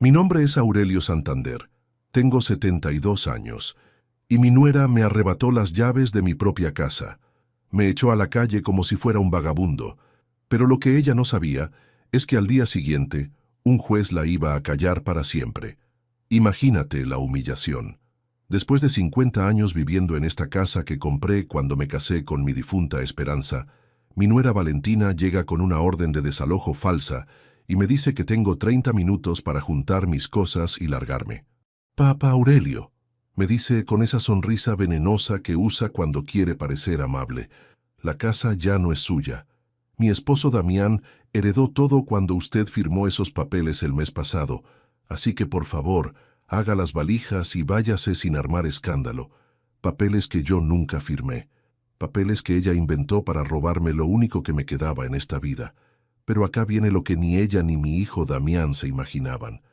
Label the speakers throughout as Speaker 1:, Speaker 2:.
Speaker 1: Mi nombre es Aurelio Santander. Tengo 72 años. Y mi nuera me arrebató las llaves de mi propia casa. Me echó a la calle como si fuera un vagabundo. Pero lo que ella no sabía es que al día siguiente, un juez la iba a callar para siempre. Imagínate la humillación. Después de 50 años viviendo en esta casa que compré cuando me casé con mi difunta Esperanza, mi nuera Valentina llega con una orden de desalojo falsa y me dice que tengo 30 minutos para juntar mis cosas y largarme. «Papá Aurelio», me dice con esa sonrisa venenosa que usa cuando quiere parecer amable, «la casa ya no es suya. Mi esposo Damián heredó todo cuando usted firmó esos papeles el mes pasado, así que por favor, haga las valijas y váyase sin armar escándalo. Papeles que yo nunca firmé. Papeles que ella inventó para robarme lo único que me quedaba en esta vida. Pero acá viene lo que ni ella ni mi hijo Damián se imaginaban.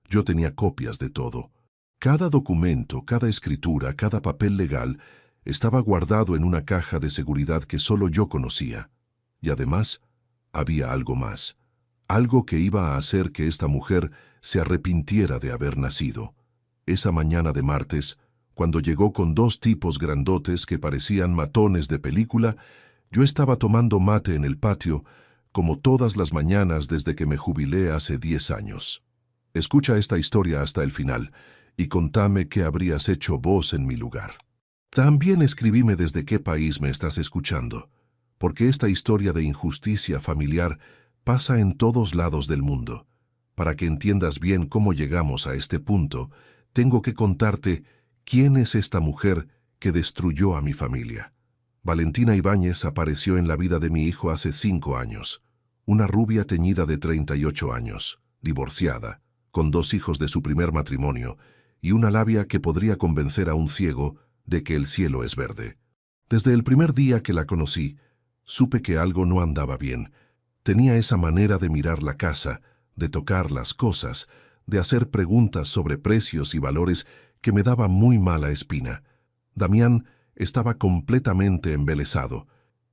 Speaker 1: Yo tenía copias de todo. Cada documento, cada escritura, cada papel legal estaba guardado en una caja de seguridad que solo yo conocía. Y además, había algo más. Algo que iba a hacer que esta mujer se arrepintiera de haber nacido. Esa mañana de martes, cuando llegó con dos tipos grandotes que parecían matones de película, yo estaba tomando mate en el patio, como todas las mañanas desde que me jubilé hace 10 años. Escucha esta historia hasta el final y contame qué habrías hecho vos en mi lugar. También escribime desde qué país me estás escuchando, porque esta historia de injusticia familiar pasa en todos lados del mundo. Para que entiendas bien cómo llegamos a este punto, tengo que contarte quién es esta mujer que destruyó a mi familia. Valentina Ibáñez apareció en la vida de mi hijo hace 5 años. Una rubia teñida de 38 años, divorciada, con 2 hijos de su primer matrimonio y una labia que podría convencer a un ciego de que el cielo es verde. Desde el primer día que la conocí, supe que algo no andaba bien. Tenía esa manera de mirar la casa, de tocar las cosas, de hacer preguntas sobre precios y valores que me daba muy mala espina. Damián estaba completamente embelesado.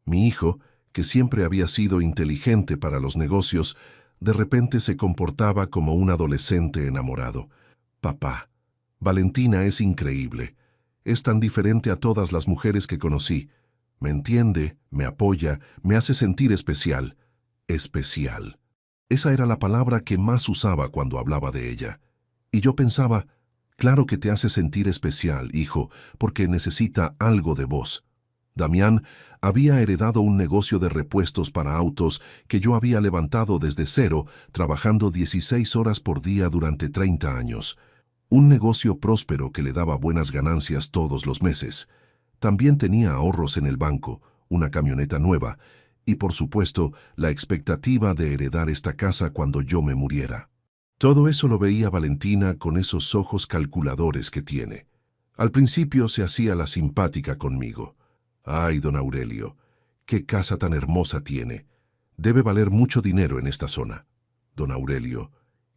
Speaker 1: Mi hijo, que siempre había sido inteligente para los negocios, de repente se comportaba como un adolescente enamorado. Papá, Valentina es increíble. Es tan diferente a todas las mujeres que conocí. Me entiende, me apoya, me hace sentir especial. Especial. Esa era la palabra que más usaba cuando hablaba de ella. Y yo pensaba, claro que te hace sentir especial, hijo, porque necesita algo de vos. Damián había heredado un negocio de repuestos para autos que yo había levantado desde cero, trabajando 16 horas por día durante 30 años. Un negocio próspero que le daba buenas ganancias todos los meses. También tenía ahorros en el banco, una camioneta nueva, y por supuesto, la expectativa de heredar esta casa cuando yo me muriera. Todo eso lo veía Valentina con esos ojos calculadores que tiene. Al principio se hacía la simpática conmigo. «Ay, don Aurelio, qué casa tan hermosa tiene. Debe valer mucho dinero en esta zona. Don Aurelio,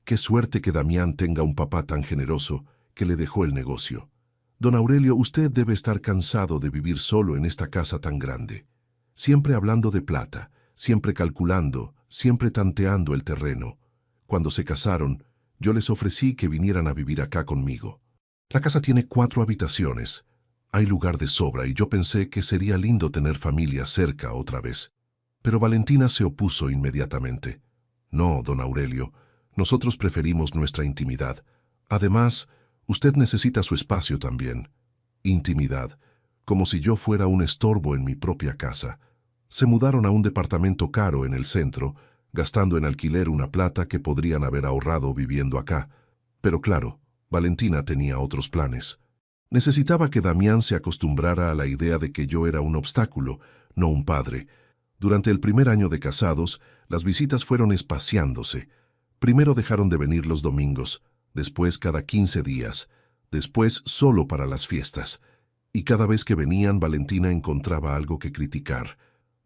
Speaker 1: qué suerte que Damián tenga un papá tan generoso que le dejó el negocio. Don Aurelio, usted debe estar cansado de vivir solo en esta casa tan grande. Siempre hablando de plata, siempre calculando, siempre tanteando el terreno. Cuando se casaron, yo les ofrecí que vinieran a vivir acá conmigo. La casa tiene 4 habitaciones. Hay lugar de sobra y yo pensé que sería lindo tener familia cerca otra vez. Pero Valentina se opuso inmediatamente. No, don Aurelio, nosotros preferimos nuestra intimidad. Además, usted necesita su espacio también. Intimidad, como si yo fuera un estorbo en mi propia casa. Se mudaron a un departamento caro en el centro, gastando en alquiler una plata que podrían haber ahorrado viviendo acá. Pero claro, Valentina tenía otros planes. Necesitaba que Damián se acostumbrara a la idea de que yo era un obstáculo, no un padre. Durante el primer año de casados, las visitas fueron espaciándose. Primero dejaron de venir los domingos, después cada 15 días, después solo para las fiestas. Y cada vez que venían, Valentina encontraba algo que criticar.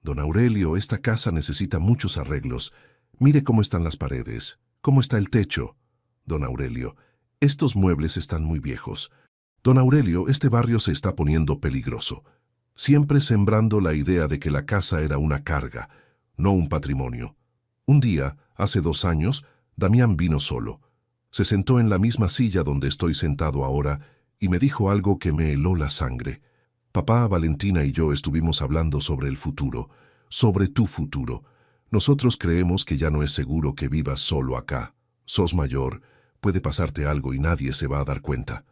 Speaker 1: «Don Aurelio, esta casa necesita muchos arreglos. Mire cómo están las paredes, cómo está el techo. Don Aurelio, estos muebles están muy viejos. Don Aurelio, este barrio se está poniendo peligroso». Siempre sembrando la idea de que la casa era una carga, no un patrimonio. Un día, hace 2 años, Damián vino solo. Se sentó en la misma silla donde estoy sentado ahora y me dijo algo que me heló la sangre. Papá, Valentina y yo estuvimos hablando sobre el futuro, sobre tu futuro. Nosotros creemos que ya no es seguro que vivas solo acá. Sos mayor, puede pasarte algo y nadie se va a dar cuenta.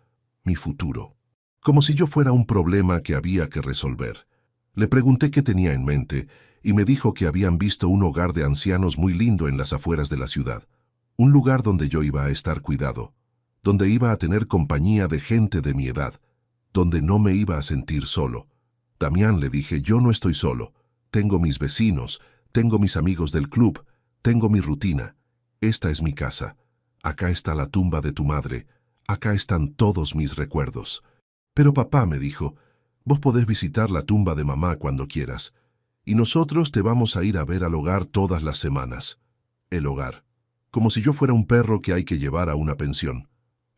Speaker 1: Mi futuro. Como si yo fuera un problema que había que resolver. Le pregunté qué tenía en mente y me dijo que habían visto un hogar de ancianos muy lindo en las afueras de la ciudad. Un lugar donde yo iba a estar cuidado, donde iba a tener compañía de gente de mi edad, donde no me iba a sentir solo. Damián, le dije, yo no estoy solo. Tengo mis vecinos, tengo mis amigos del club, tengo mi rutina. Esta es mi casa. Acá está la tumba de tu madre. Acá están todos mis recuerdos. Pero papá, me dijo, vos podés visitar la tumba de mamá cuando quieras. Y nosotros te vamos a ir a ver al hogar todas las semanas. El hogar. Como si yo fuera un perro que hay que llevar a una pensión.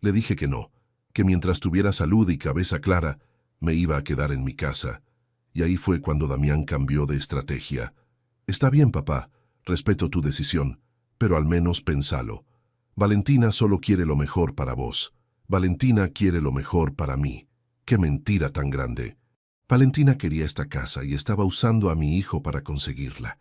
Speaker 1: Le dije que no, que mientras tuviera salud y cabeza clara, me iba a quedar en mi casa. Y ahí fue cuando Damián cambió de estrategia. Está bien, papá, respeto tu decisión, pero al menos pensalo. Valentina solo quiere lo mejor para vos. Valentina quiere lo mejor para mí. ¡Qué mentira tan grande! Valentina quería esta casa y estaba usando a mi hijo para conseguirla.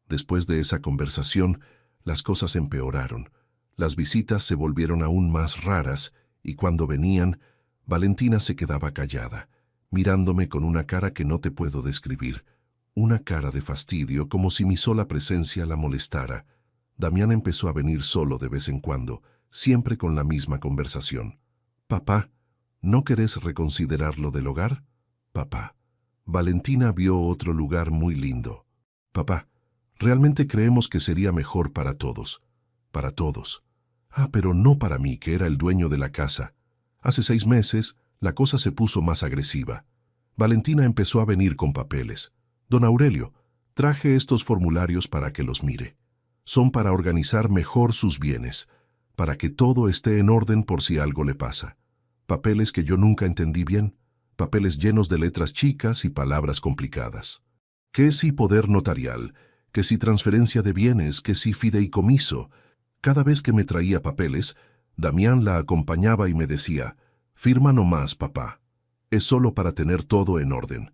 Speaker 1: Después de esa conversación, las cosas empeoraron. Las visitas se volvieron aún más raras y cuando venían, Valentina se quedaba callada, mirándome con una cara que no te puedo describir. Una cara de fastidio, como si mi sola presencia la molestara. Damián empezó a venir solo de vez en cuando, siempre con la misma conversación. «Papá, ¿no querés reconsiderar lo del hogar?» «Papá, Valentina vio otro lugar muy lindo. Papá, realmente creemos que sería mejor para todos. Para todos. Ah, pero no para mí, que era el dueño de la casa. Hace 6 meses, la cosa se puso más agresiva. Valentina empezó a venir con papeles. Don Aurelio, traje estos formularios para que los mire. Son para organizar mejor sus bienes, para que todo esté en orden por si algo le pasa. Papeles que yo nunca entendí bien, papeles llenos de letras chicas y palabras complicadas. ¿Qué si poder notarial? ¿Qué si transferencia de bienes? ¿Qué si fideicomiso? Cada vez que me traía papeles, Damián la acompañaba y me decía, «Firma nomás, papá. Es solo para tener todo en orden,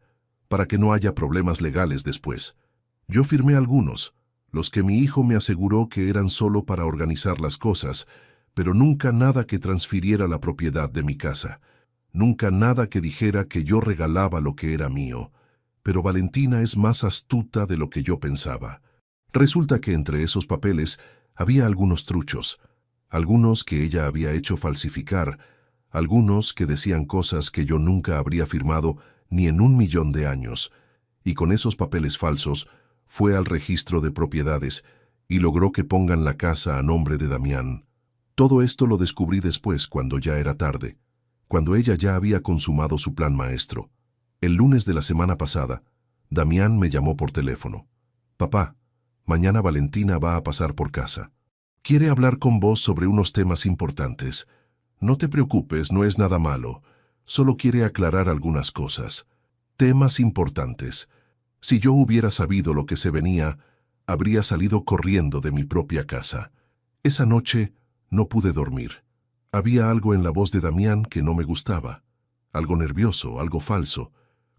Speaker 1: para que no haya problemas legales después». Yo firmé algunos, los que mi hijo me aseguró que eran solo para organizar las cosas, pero nunca nada que transfiriera la propiedad de mi casa. Nunca nada que dijera que yo regalaba lo que era mío. Pero Valentina es más astuta de lo que yo pensaba. Resulta que entre esos papeles había algunos truchos, algunos que ella había hecho falsificar, algunos que decían cosas que yo nunca habría firmado ni en 1.000.000 de años, y con esos papeles falsos fue al registro de propiedades y logró que pongan la casa a nombre de Damián. Todo esto lo descubrí después, cuando ya era tarde, cuando ella ya había consumado su plan maestro. El lunes de la semana pasada, Damián me llamó por teléfono. «Papá, mañana Valentina va a pasar por casa. Quiere hablar con vos sobre unos temas importantes. No te preocupes, no es nada malo. Solo quiere aclarar algunas cosas. Temas importantes. Si yo hubiera sabido lo que se venía, habría salido corriendo de mi propia casa. Esa noche no pude dormir. Había algo en la voz de Damián que no me gustaba. Algo nervioso, algo falso,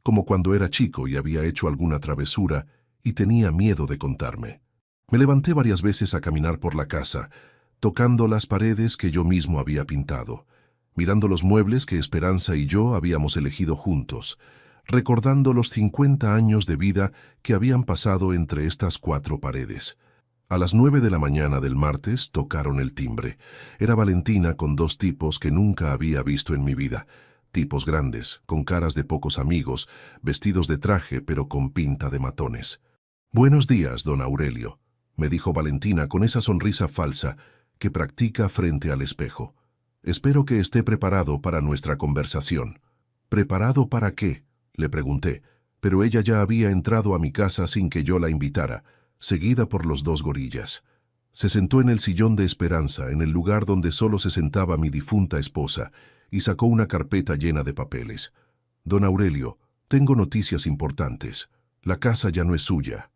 Speaker 1: como cuando era chico y había hecho alguna travesura y tenía miedo de contarme. Me levanté varias veces a caminar por la casa, tocando las paredes que yo mismo había pintado, mirando los muebles que Esperanza y yo habíamos elegido juntos, recordando los 50 años de vida que habían pasado entre estas 4 paredes. A las 9 de la mañana del martes tocaron el timbre. Era Valentina con 2 tipos que nunca había visto en mi vida. Tipos grandes, con caras de pocos amigos, vestidos de traje pero con pinta de matones. «Buenos días, don Aurelio», me dijo Valentina con esa sonrisa falsa que practica frente al espejo. «Espero que esté preparado para nuestra conversación». «¿Preparado para qué?», le pregunté, pero ella ya había entrado a mi casa sin que yo la invitara, seguida por los 2 gorillas. Se sentó en el sillón de Esperanza, en el lugar donde solo se sentaba mi difunta esposa, y sacó una carpeta llena de papeles. «Don Aurelio, tengo noticias importantes. La casa ya no es suya.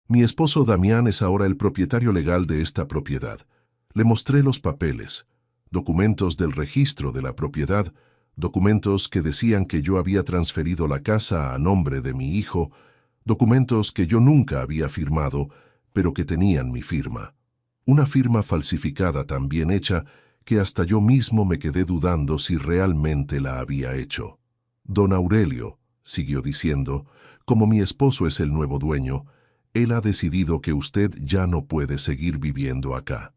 Speaker 1: Mi esposo Damián es ahora el propietario legal de esta propiedad. Le mostré los papeles. documentos del registro de la propiedad, documentos que decían que yo había transferido la casa a nombre de mi hijo, documentos que yo nunca había firmado, pero que tenían mi firma. Una firma falsificada tan bien hecha que hasta yo mismo me quedé dudando si realmente la había hecho. Don Aurelio, siguió diciendo, como mi esposo es el nuevo dueño, él ha decidido que usted ya no puede seguir viviendo acá.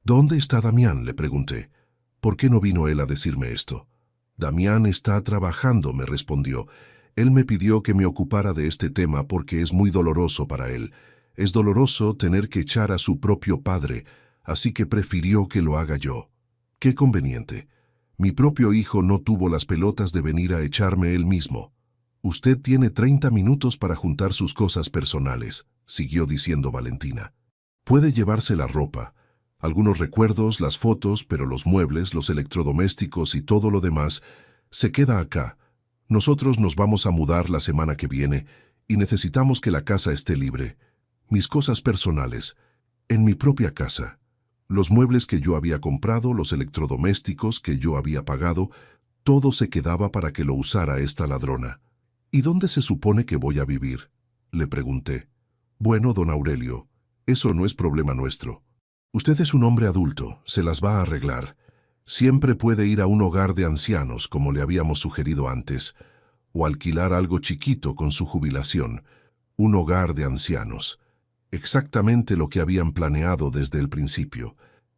Speaker 1: ¿Dónde está Damián?, le pregunté. ¿Por qué no vino él a decirme esto? Damián está trabajando, me respondió. Él me pidió que me ocupara de este tema porque es muy doloroso para él. Es doloroso tener que echar a su propio padre, así que prefirió que lo haga yo. Qué conveniente. Mi propio hijo no tuvo las pelotas de venir a echarme él mismo. Usted tiene 30 minutos para juntar sus cosas personales, siguió diciendo Valentina. Puede llevarse la ropa, algunos recuerdos, las fotos, pero los muebles, los electrodomésticos y todo lo demás se queda acá. Nosotros nos vamos a mudar la semana que viene y necesitamos que la casa esté libre. Mis cosas personales, en mi propia casa. Los muebles que yo había comprado, los electrodomésticos que yo había pagado, todo se quedaba para que lo usara esta ladrona. ¿Y dónde se supone que voy a vivir?, le pregunté. Bueno, don Aurelio, eso no es problema nuestro. Usted es un hombre adulto, se las va a arreglar. Siempre puede ir a un hogar de ancianos, como le habíamos sugerido antes, o alquilar algo chiquito con su jubilación. Un hogar de ancianos. Exactamente lo que habían planeado desde el principio.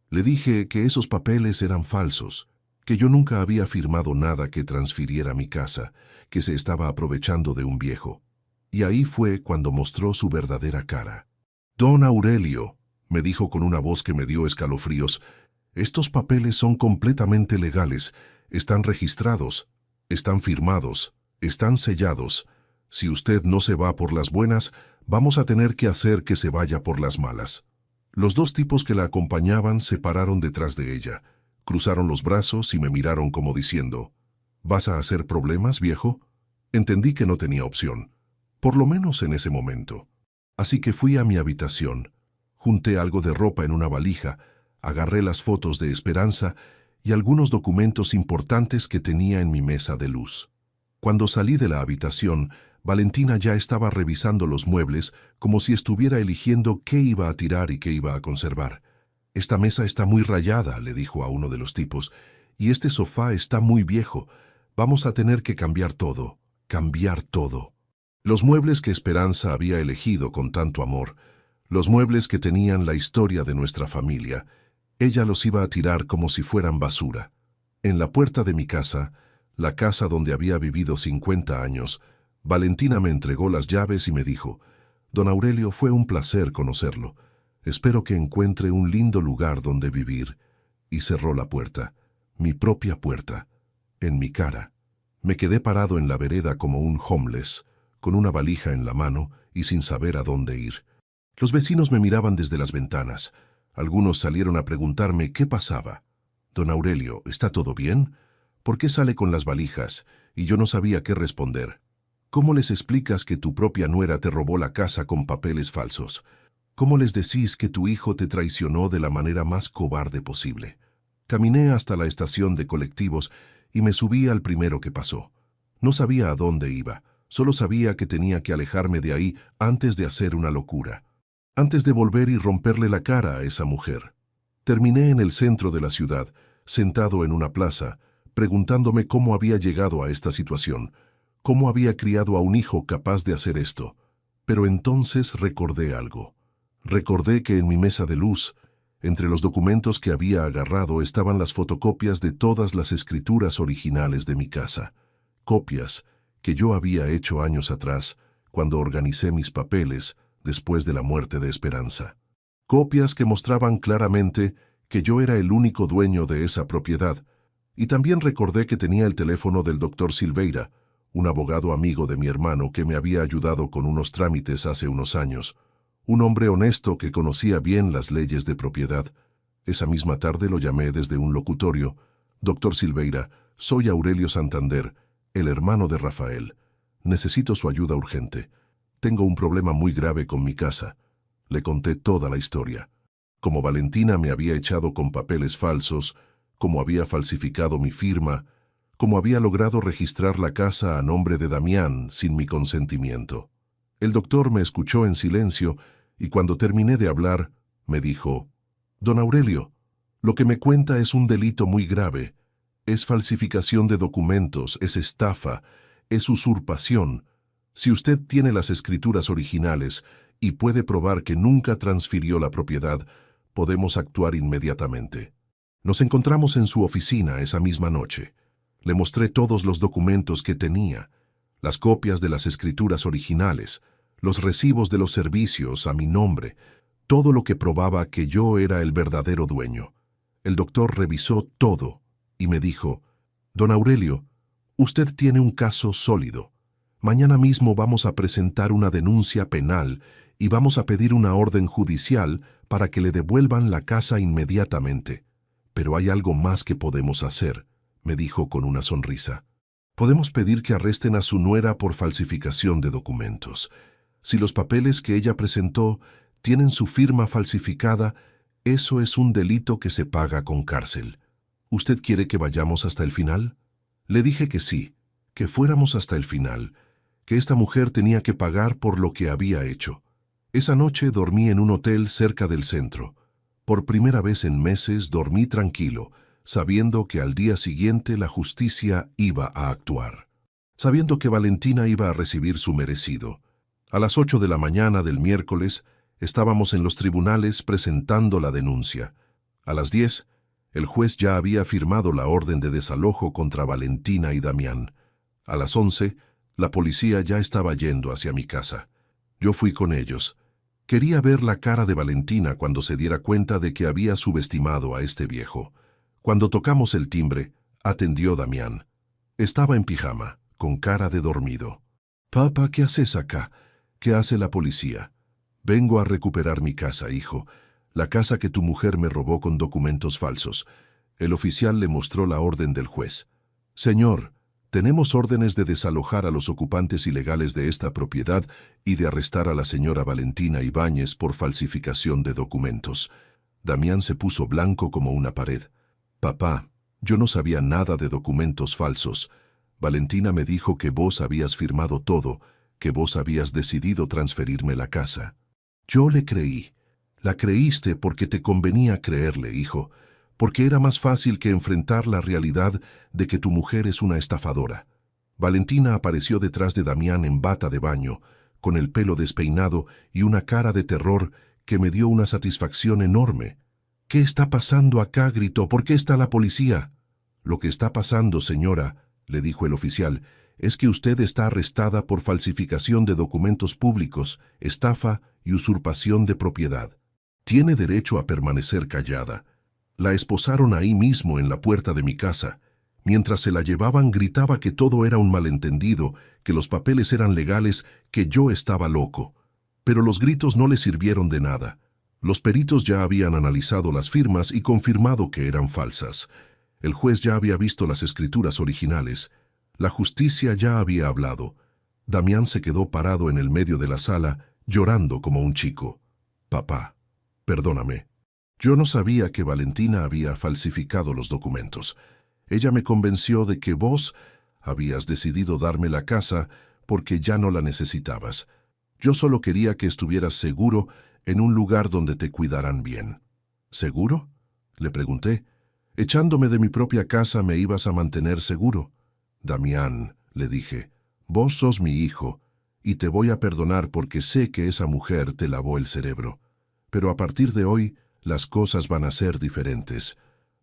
Speaker 1: Le dije que esos papeles eran falsos, que yo nunca había firmado nada que transfiriera mi casa, que se estaba aprovechando de un viejo. Y ahí fue cuando mostró su verdadera cara. Don Aurelio, me dijo con una voz que me dio escalofríos, estos papeles son completamente legales, están registrados, están firmados, están sellados. Si usted no se va por las buenas, vamos a tener que hacer que se vaya por las malas. Los dos tipos que la acompañaban se pararon detrás de ella, cruzaron los brazos y me miraron como diciendo, ¿vas a hacer problemas, viejo? Entendí que no tenía opción, por lo menos en ese momento. Así que fui a mi habitación, junté algo de ropa en una valija, agarré las fotos de Esperanza y algunos documentos importantes que tenía en mi mesa de luz. Cuando salí de la habitación, Valentina ya estaba revisando los muebles como si estuviera eligiendo qué iba a tirar y qué iba a conservar. «Esta mesa está muy rayada», le dijo a uno de los tipos, «y este sofá está muy viejo. Vamos a tener que cambiar todo, cambiar todo». Los muebles que Esperanza había elegido con tanto amor, los muebles que tenían la historia de nuestra familia, ella los iba a tirar como si fueran basura. En la puerta de mi casa, la casa donde había vivido 50 años, Valentina me entregó las llaves y me dijo, «Don Aurelio, fue un placer conocerlo. Espero que encuentre un lindo lugar donde vivir». Y cerró la puerta, mi propia puerta, en mi cara. Me quedé parado en la vereda como un homeless, con una valija en la mano y sin saber a dónde ir. Los vecinos me miraban desde las ventanas. Algunos salieron a preguntarme qué pasaba. «Don Aurelio, ¿está todo bien? ¿Por qué sale con las valijas?» Y yo no sabía qué responder. «¿Cómo les explicas que tu propia nuera te robó la casa con papeles falsos? ¿Cómo les decís que tu hijo te traicionó de la manera más cobarde posible?» Caminé hasta la estación de colectivos y me subí al primero que pasó. No sabía a dónde iba, solo sabía que tenía que alejarme de ahí antes de hacer una locura, antes de volver y romperle la cara a esa mujer. Terminé en el centro de la ciudad, sentado en una plaza, preguntándome cómo había llegado a esta situación, cómo había criado a un hijo capaz de hacer esto. Pero entonces recordé algo. Recordé que en mi mesa de luz, entre los documentos que había agarrado, estaban las fotocopias de todas las escrituras originales de mi casa. Copias que yo había hecho años atrás, cuando organicé mis papeles después de la muerte de Esperanza. Copias que mostraban claramente que yo era el único dueño de esa propiedad. Y también recordé que tenía el teléfono del doctor Silveira, un abogado amigo de mi hermano que me había ayudado con unos trámites hace unos años. Un hombre honesto que conocía bien las leyes de propiedad. Esa misma tarde lo llamé desde un locutorio. «Doctor Silveira, soy Aurelio Santander, el hermano de Rafael. Necesito su ayuda urgente. Tengo un problema muy grave con mi casa». Le conté toda la historia. Como Valentina me había echado con papeles falsos, cómo había falsificado mi firma, cómo había logrado registrar la casa a nombre de Damián sin mi consentimiento. El doctor me escuchó en silencio y cuando terminé de hablar, me dijo: «Don Aurelio, lo que me cuenta es un delito muy grave. Es falsificación de documentos, es estafa, es usurpación. Si usted tiene las escrituras originales y puede probar que nunca transfirió la propiedad, podemos actuar inmediatamente». Nos encontramos en su oficina esa misma noche. Le mostré todos los documentos que tenía, las copias de las escrituras originales, los recibos de los servicios a mi nombre, todo lo que probaba que yo era el verdadero dueño. El doctor revisó todo y me dijo: «Don Aurelio, usted tiene un caso sólido. Mañana mismo vamos a presentar una denuncia penal y vamos a pedir una orden judicial para que le devuelvan la casa inmediatamente. Pero hay algo más que podemos hacer», me dijo con una sonrisa. «Podemos pedir que arresten a su nuera por falsificación de documentos. Si los papeles que ella presentó tienen su firma falsificada, eso es un delito que se paga con cárcel. ¿Usted quiere que vayamos hasta el final?». Le dije que sí, que fuéramos hasta el final, que esta mujer tenía que pagar por lo que había hecho. Esa noche dormí en un hotel cerca del centro. Por primera vez en meses dormí tranquilo, sabiendo que al día siguiente la justicia iba a actuar. Sabiendo que Valentina iba a recibir su merecido. A las 8 de la mañana del miércoles, estábamos en los tribunales presentando la denuncia. A las 10, el juez ya había firmado la orden de desalojo contra Valentina y Damián. A las 11, la policía ya estaba yendo hacia mi casa. Yo fui con ellos. Quería ver la cara de Valentina cuando se diera cuenta de que había subestimado a este viejo. Cuando tocamos el timbre, atendió Damián. Estaba en pijama, con cara de dormido. «Papá, ¿qué haces acá? ¿Qué hace la policía?». «Vengo a recuperar mi casa, hijo. La casa que tu mujer me robó con documentos falsos». El oficial le mostró la orden del juez. «Señor, tenemos órdenes de desalojar a los ocupantes ilegales de esta propiedad y de arrestar a la señora Valentina Ibáñez por falsificación de documentos». Damián se puso blanco como una pared. «Papá, yo no sabía nada de documentos falsos. Valentina me dijo que vos habías firmado todo, que vos habías decidido transferirme la casa». Yo le creí. La creíste porque te convenía creerle, hijo, porque era más fácil que enfrentar la realidad de que tu mujer es una estafadora. Valentina apareció detrás de Damián en bata de baño, con el pelo despeinado y una cara de terror que me dio una satisfacción enorme. «¿Qué está pasando acá?», gritó. «¿Por qué está la policía?». «Lo que está pasando, señora», le dijo el oficial, «es que usted está arrestada por falsificación de documentos públicos, estafa y usurpación de propiedad. Tiene derecho a permanecer callada». La esposaron ahí mismo en la puerta de mi casa. Mientras se la llevaban gritaba que todo era un malentendido, que los papeles eran legales, que yo estaba loco. Pero los gritos no le sirvieron de nada. Los peritos ya habían analizado las firmas y confirmado que eran falsas. El juez ya había visto las escrituras originales. La justicia ya había hablado. Damián se quedó parado en el medio de la sala, llorando como un chico. «Papá, perdóname. Yo no sabía que Valentina había falsificado los documentos. Ella me convenció de que vos habías decidido darme la casa porque ya no la necesitabas. Yo solo quería que estuvieras seguro en un lugar donde te cuidaran bien». «¿Seguro?», le pregunté. «Echándome de mi propia casa me ibas a mantener seguro». «Damián», le dije, «vos sos mi hijo y te voy a perdonar porque sé que esa mujer te lavó el cerebro. Pero a partir de hoy las cosas van a ser diferentes.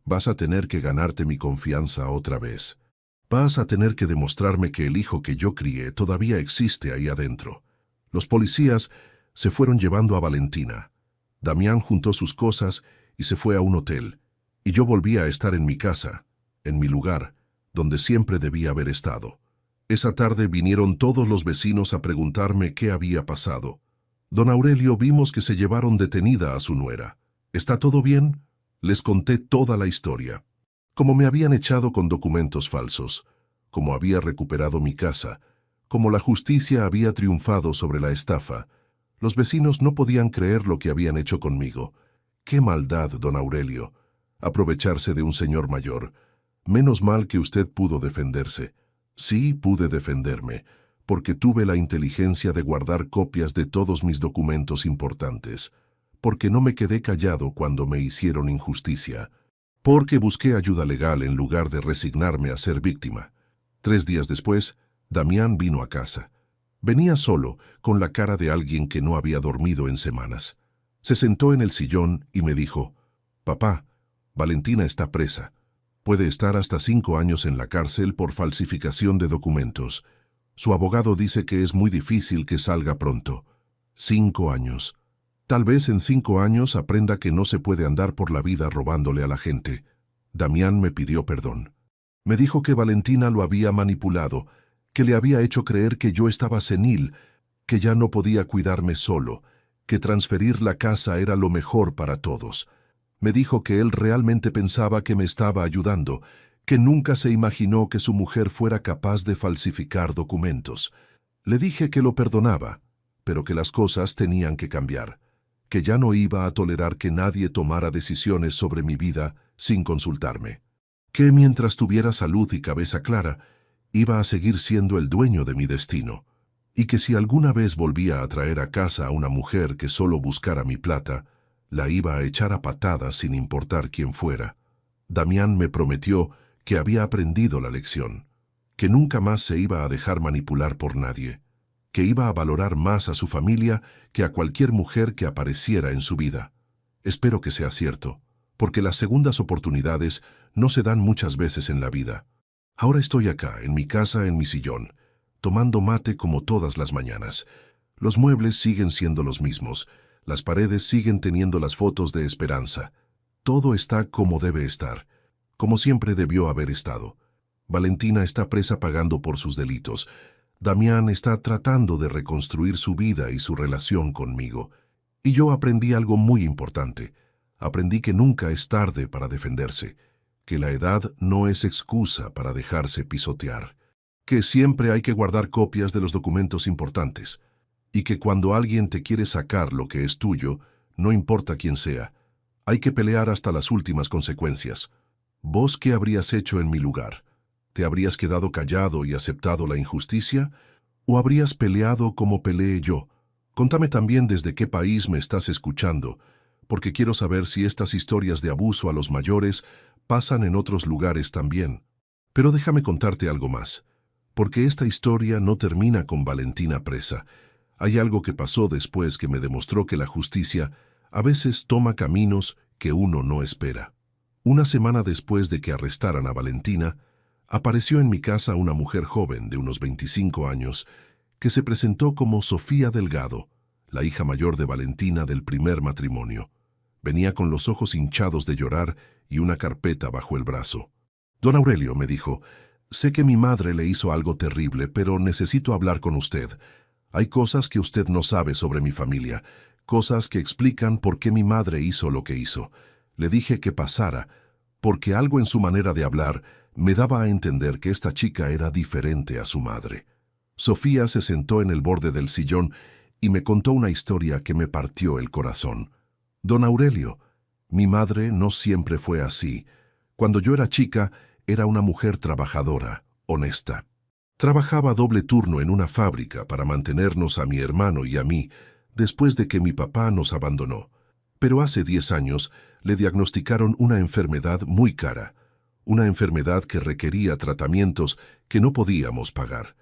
Speaker 1: Vas a tener que ganarte mi confianza otra vez. Vas a tener que demostrarme que el hijo que yo crié todavía existe ahí adentro». Los policías se fueron llevando a Valentina. Damián juntó sus cosas y se fue a un hotel. Y yo volví a estar en mi casa, en mi lugar, donde siempre debía haber estado. Esa tarde vinieron todos los vecinos a preguntarme qué había pasado. «Don Aurelio, vimos que se llevaron detenida a su nuera. ¿Está todo bien?». Les conté toda la historia. Cómo me habían echado con documentos falsos, cómo había recuperado mi casa, cómo la justicia había triunfado sobre la estafa. Los vecinos no podían creer lo que habían hecho conmigo. «¡Qué maldad, don Aurelio! aprovecharse de un señor mayor. Menos mal que usted pudo defenderse. Sí, pude defenderme, porque tuve la inteligencia de guardar copias de todos mis documentos importantes, porque no me quedé callado cuando me hicieron injusticia, porque busqué ayuda legal en lugar de resignarme a ser víctima. 3 días después, Damián vino a casa. Venía solo, con la cara de alguien que no había dormido en semanas. Se sentó en el sillón y me dijo: «Papá, Valentina está presa. Puede estar hasta 5 años en la cárcel por falsificación de documentos. Su abogado dice que es muy difícil que salga pronto. 5 años. Tal vez en 5 años aprenda que no se puede andar por la vida robándole a la gente». Damián me pidió perdón. Me dijo que Valentina lo había manipulado, que le había hecho creer que yo estaba senil, que ya no podía cuidarme solo, que transferir la casa era lo mejor para todos. Me dijo que él realmente pensaba que me estaba ayudando, que nunca se imaginó que su mujer fuera capaz de falsificar documentos. Le dije que lo perdonaba, pero que las cosas tenían que cambiar, que ya no iba a tolerar que nadie tomara decisiones sobre mi vida sin consultarme, que mientras tuviera salud y cabeza clara, iba a seguir siendo el dueño de mi destino, y que si alguna vez volvía a traer a casa a una mujer que solo buscara mi plata, la iba a echar a patadas sin importar quién fuera. Damián me prometió que había aprendido la lección, que nunca más se iba a dejar manipular por nadie, que iba a valorar más a su familia que a cualquier mujer que apareciera en su vida. Espero que sea cierto, porque las segundas oportunidades no se dan muchas veces en la vida. Ahora estoy acá, en mi casa, en mi sillón, tomando mate como todas las mañanas. Los muebles siguen siendo los mismos. Las paredes siguen teniendo las fotos de Esperanza. Todo está como debe estar, como siempre debió haber estado. Valentina está presa pagando por sus delitos. Damián está tratando de reconstruir su vida y su relación conmigo. Y yo aprendí algo muy importante. Aprendí que nunca es tarde para defenderse, que la edad no es excusa para dejarse pisotear, que siempre hay que guardar copias de los documentos importantes, y que cuando alguien te quiere sacar lo que es tuyo, no importa quién sea, hay que pelear hasta las últimas consecuencias. ¿Vos qué habrías hecho en mi lugar? ¿Te habrías quedado callado y aceptado la injusticia? ¿O habrías peleado como peleé yo? Contame también desde qué país me estás escuchando, porque quiero saber si estas historias de abuso a los mayores pasan en otros lugares también. Pero déjame contarte algo más, porque esta historia no termina con Valentina presa. Hay algo que pasó después que me demostró que la justicia a veces toma caminos que uno no espera. Una semana después de que arrestaran a Valentina, apareció en mi casa una mujer joven de unos 25 años que se presentó como Sofía Delgado, la hija mayor de Valentina del primer matrimonio. Venía con los ojos hinchados de llorar y una carpeta bajo el brazo. «Don Aurelio», me dijo, «sé que mi madre le hizo algo terrible, pero necesito hablar con usted. Hay cosas que usted no sabe sobre mi familia, cosas que explican por qué mi madre hizo lo que hizo». Le dije que pasara, porque algo en su manera de hablar me daba a entender que esta chica era diferente a su madre. Sofía se sentó en el borde del sillón y me contó una historia que me partió el corazón. «Don Aurelio, mi madre no siempre fue así. Cuando yo era chica, era una mujer trabajadora, honesta. Trabajaba doble turno en una fábrica para mantenernos a mi hermano y a mí después de que mi papá nos abandonó. Pero hace 10 años le diagnosticaron una enfermedad muy cara, una enfermedad que requería tratamientos que no podíamos pagar.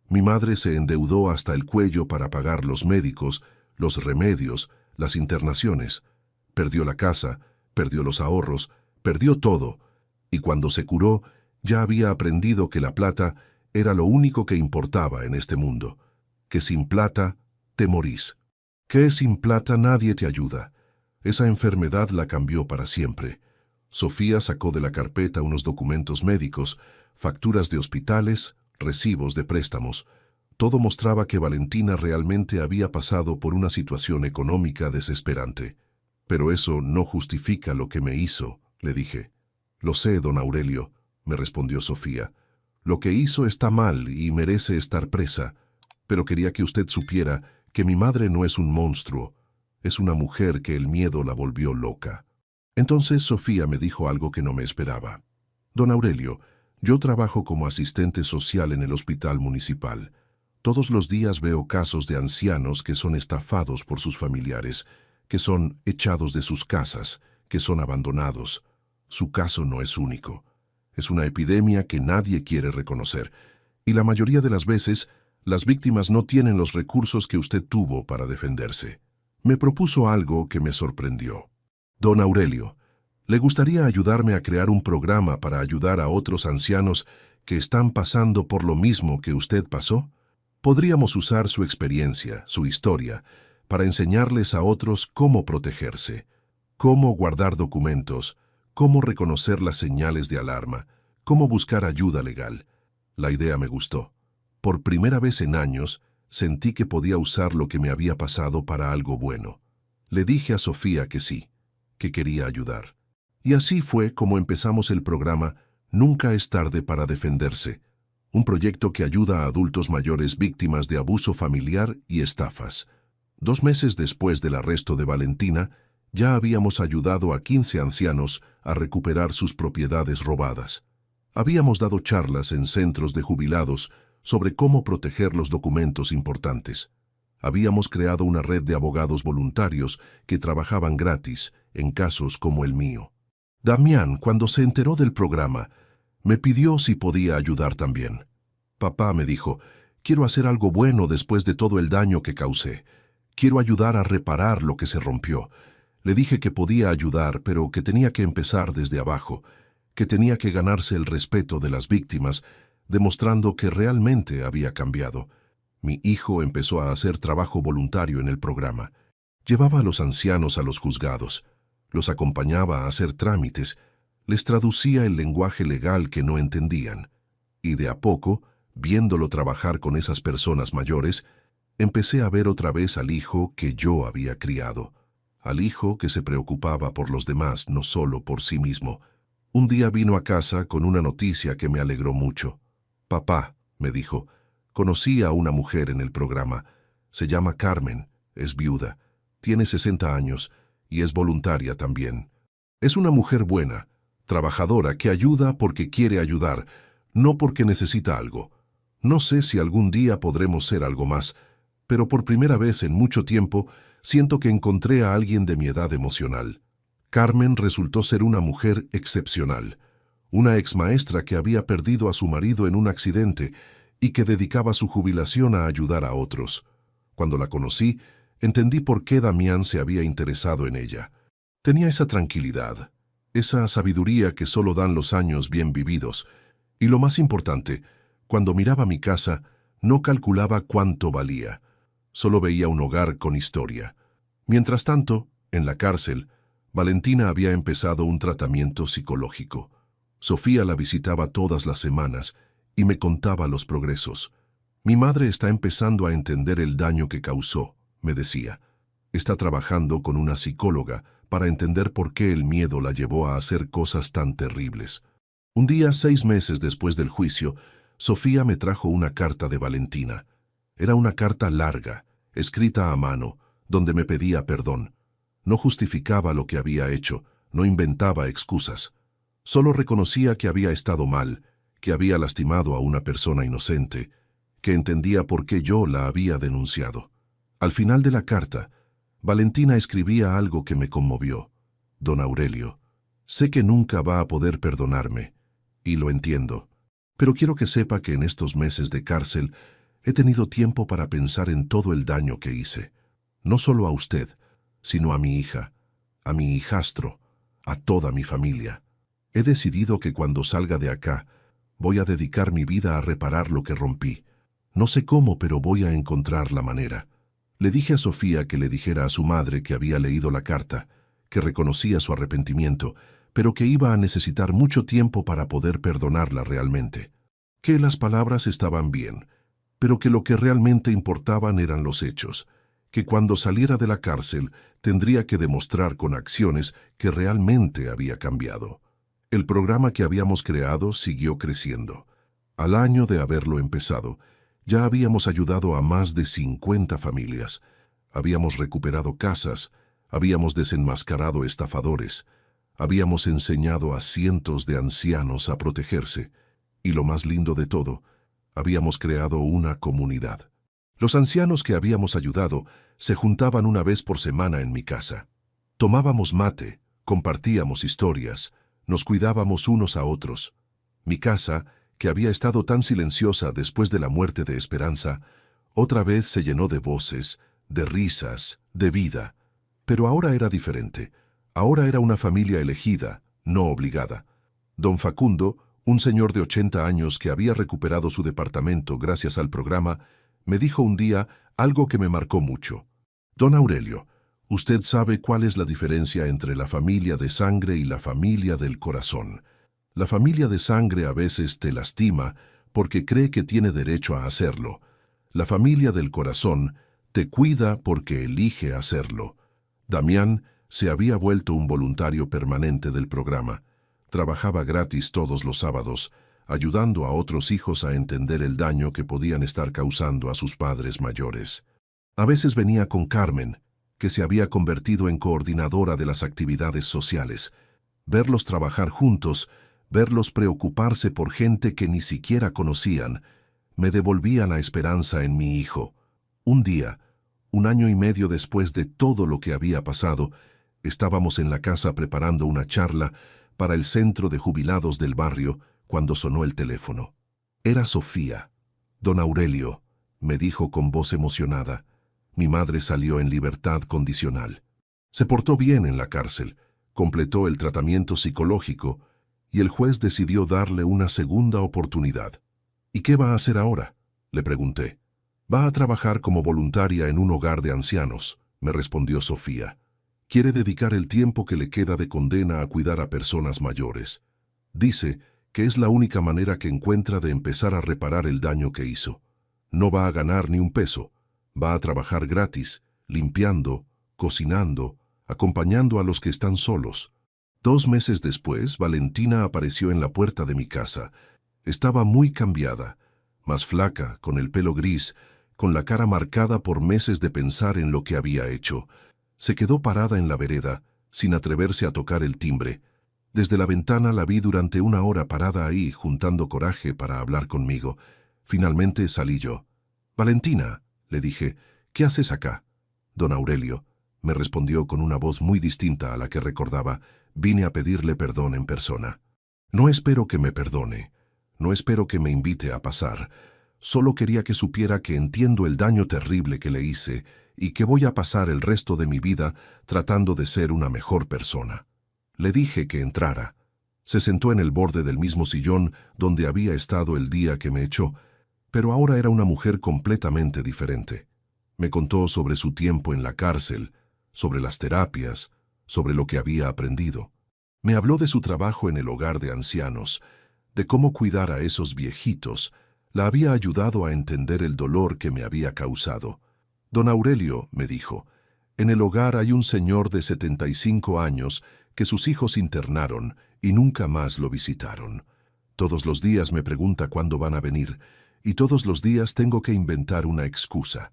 Speaker 1: Mi madre se endeudó hasta el cuello para pagar los médicos, los remedios, las internaciones. Perdió la casa, perdió los ahorros, perdió todo, y cuando se curó ya había aprendido que la plata era lo único que importaba en este mundo, que sin plata te morís, que sin plata nadie te ayuda. Esa enfermedad la cambió para siempre. Sofía sacó de la carpeta unos documentos médicos, facturas de hospitales, recibos de préstamos. Todo mostraba que Valentina realmente había pasado por una situación económica desesperante. «Pero eso no justifica lo que me hizo», le dije. «Lo sé, don Aurelio», me respondió Sofía. «Lo que hizo está mal y merece estar presa, pero quería que usted supiera que mi madre no es un monstruo, es una mujer que el miedo la volvió loca». Entonces Sofía me dijo algo que no me esperaba. Don Aurelio, yo trabajo como asistente social en el hospital municipal. Todos los días veo casos de ancianos que son estafados por sus familiares, que son echados de sus casas, que son abandonados. Su caso no es único. Es una epidemia que nadie quiere reconocer, y la mayoría de las veces, las víctimas no tienen los recursos que usted tuvo para defenderse. Me propuso algo que me sorprendió. Don Aurelio, ¿le gustaría ayudarme a crear un programa para ayudar a otros ancianos que están pasando por lo mismo que usted pasó? Podríamos usar su experiencia, su historia, para enseñarles a otros cómo protegerse, cómo guardar documentos, cómo reconocer las señales de alarma, cómo buscar ayuda legal. La idea me gustó. Por primera vez en años, sentí que podía usar lo que me había pasado para algo bueno. Le dije a Sofía que sí, que quería ayudar. Y así fue como empezamos el programa Nunca es tarde para defenderse, un proyecto que ayuda a adultos mayores víctimas de abuso familiar y estafas. 2 meses después del arresto de Valentina, ya habíamos ayudado a 15 ancianos a recuperar sus propiedades robadas. Habíamos dado charlas en centros de jubilados sobre cómo proteger los documentos importantes. Habíamos creado una red de abogados voluntarios que trabajaban gratis en casos como el mío. Damián, cuando se enteró del programa, me pidió si podía ayudar también. Papá me dijo, quiero hacer algo bueno después de todo el daño que causé. Quiero ayudar a reparar lo que se rompió. Le dije que podía ayudar, pero que tenía que empezar desde abajo, que tenía que ganarse el respeto de las víctimas, demostrando que realmente había cambiado. Mi hijo empezó a hacer trabajo voluntario en el programa. Llevaba a los ancianos a los juzgados, los acompañaba a hacer trámites, les traducía el lenguaje legal que no entendían. Y de a poco, viéndolo trabajar con esas personas mayores, empecé a ver otra vez al hijo que yo había criado, al hijo que se preocupaba por los demás, no solo por sí mismo. Un día vino a casa con una noticia que me alegró mucho. Papá, me dijo, conocí a una mujer en el programa. Se llama Carmen, es viuda, tiene 60 años y es voluntaria también. Es una mujer buena, trabajadora, que ayuda porque quiere ayudar, no porque necesita algo. No sé si algún día podremos ser algo más, pero por primera vez en mucho tiempo siento que encontré a alguien de mi edad emocional. Carmen resultó ser una mujer excepcional, una exmaestra que había perdido a su marido en un accidente y que dedicaba su jubilación a ayudar a otros. Cuando la conocí, entendí por qué Damián se había interesado en ella. Tenía esa tranquilidad, esa sabiduría que solo dan los años bien vividos, y lo más importante, cuando miraba mi casa, no calculaba cuánto valía. Solo veía un hogar con historia. Mientras tanto, en la cárcel, Valentina había empezado un tratamiento psicológico. Sofía la visitaba todas las semanas y me contaba los progresos. Mi madre está empezando a entender el daño que causó, me decía. Está trabajando con una psicóloga para entender por qué el miedo la llevó a hacer cosas tan terribles. Un día, 6 meses después del juicio, Sofía me trajo una carta de Valentina. Era una carta larga, escrita a mano, donde me pedía perdón. No justificaba lo que había hecho, no inventaba excusas. Solo reconocía que había estado mal, que había lastimado a una persona inocente, que entendía por qué yo la había denunciado. Al final de la carta, Valentina escribía algo que me conmovió. Don Aurelio, sé que nunca va a poder perdonarme, y lo entiendo, pero quiero que sepa que en estos meses de cárcel he tenido tiempo para pensar en todo el daño que hice. No solo a usted, sino a mi hija, a mi hijastro, a toda mi familia. He decidido que cuando salga de acá, voy a dedicar mi vida a reparar lo que rompí. No sé cómo, pero voy a encontrar la manera. Le dije a Sofía que le dijera a su madre que había leído la carta, que reconocía su arrepentimiento, pero que iba a necesitar mucho tiempo para poder perdonarla realmente. Que las palabras estaban bien, pero que lo que realmente importaban eran los hechos, que cuando saliera de la cárcel tendría que demostrar con acciones que realmente había cambiado. El programa que habíamos creado siguió creciendo. Al año de haberlo empezado, ya habíamos ayudado a más de 50 familias. Habíamos recuperado casas, habíamos desenmascarado estafadores, Habíamos enseñado a cientos de ancianos a protegerse, y lo más lindo de todo, habíamos creado una comunidad. Los ancianos que habíamos ayudado se juntaban una vez por semana en mi casa. Tomábamos mate, compartíamos historias, nos cuidábamos unos a otros. Mi casa, que había estado tan silenciosa después de la muerte de Esperanza, otra vez se llenó de voces, de risas, de vida. Pero ahora era diferente. Ahora era una familia elegida, no obligada. Don Facundo, un señor de 80 años que había recuperado su departamento gracias al programa, me dijo un día algo que me marcó mucho. Don Aurelio, usted sabe cuál es la diferencia entre la familia de sangre y la familia del corazón. La familia de sangre a veces te lastima porque cree que tiene derecho a hacerlo. La familia del corazón te cuida porque elige hacerlo. Damián se había vuelto un voluntario permanente del programa. Trabajaba gratis todos los sábados, ayudando a otros hijos a entender el daño que podían estar causando a sus padres mayores. A veces venía con Carmen, que se había convertido en coordinadora de las actividades sociales. Verlos trabajar juntos, verlos preocuparse por gente que ni siquiera conocían, me devolvía la esperanza en mi hijo. Un día, 1 año y medio después de todo lo que había pasado, estábamos en la casa preparando una charla para el centro de jubilados del barrio cuando sonó el teléfono. Era Sofía. Don Aurelio, me dijo con voz emocionada, mi madre salió en libertad condicional. Se portó bien en la cárcel, completó el tratamiento psicológico y el juez decidió darle una segunda oportunidad. ¿Y qué va a hacer ahora?, le pregunté. Va a trabajar como voluntaria en un hogar de ancianos, me respondió Sofía. Quiere dedicar el tiempo que le queda de condena a cuidar a personas mayores. Dice que es la única manera que encuentra de empezar a reparar el daño que hizo. No va a ganar ni un peso. Va a trabajar gratis, limpiando, cocinando, acompañando a los que están solos. 2 meses después, Valentina apareció en la puerta de mi casa. Estaba muy cambiada, más flaca, con el pelo gris, con la cara marcada por meses de pensar en lo que había hecho. Se quedó parada en la vereda, sin atreverse a tocar el timbre. Desde la ventana la vi durante 1 hora parada ahí, juntando coraje para hablar conmigo. Finalmente salí yo. «Valentina», le dije, «¿qué haces acá?» «Don Aurelio», me respondió con una voz muy distinta a la que recordaba, «vine a pedirle perdón en persona». No espero que me perdone, no espero que me invite a pasar. Solo quería que supiera que entiendo el daño terrible que le hice y que voy a pasar el resto de mi vida tratando de ser una mejor persona. Le dije que entrara. Se sentó en el borde del mismo sillón donde había estado el día que me echó, pero ahora era una mujer completamente diferente. Me contó sobre su tiempo en la cárcel, sobre las terapias, sobre lo que había aprendido. Me habló de su trabajo en el hogar de ancianos, de cómo cuidar a esos viejitos. La había ayudado a entender el dolor que me había causado. «Don Aurelio», me dijo, «en el hogar hay un señor de 75 años que sus hijos internaron y nunca más lo visitaron. Todos los días me pregunta cuándo van a venir, y todos los días tengo que inventar una excusa.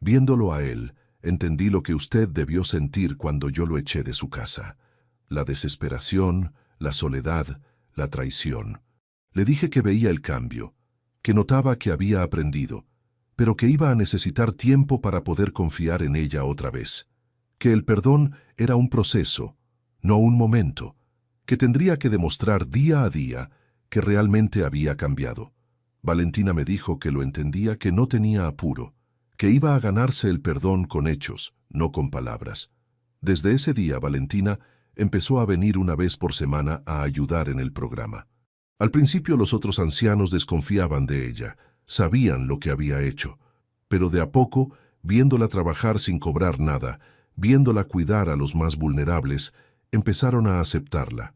Speaker 1: Viéndolo a él, entendí lo que usted debió sentir cuando yo lo eché de su casa. La desesperación, la soledad, la traición. Le dije que veía el cambio, que notaba que había aprendido, pero que iba a necesitar tiempo para poder confiar en ella otra vez. Que el perdón era un proceso, no un momento, que tendría que demostrar día a día que realmente había cambiado. Valentina me dijo que lo entendía, que no tenía apuro, que iba a ganarse el perdón con hechos, no con palabras. Desde ese día, Valentina empezó a venir 1 vez por semana a ayudar en el programa. Al principio los otros ancianos desconfiaban de ella, sabían lo que había hecho, pero de a poco, viéndola trabajar sin cobrar nada, viéndola cuidar a los más vulnerables, empezaron a aceptarla,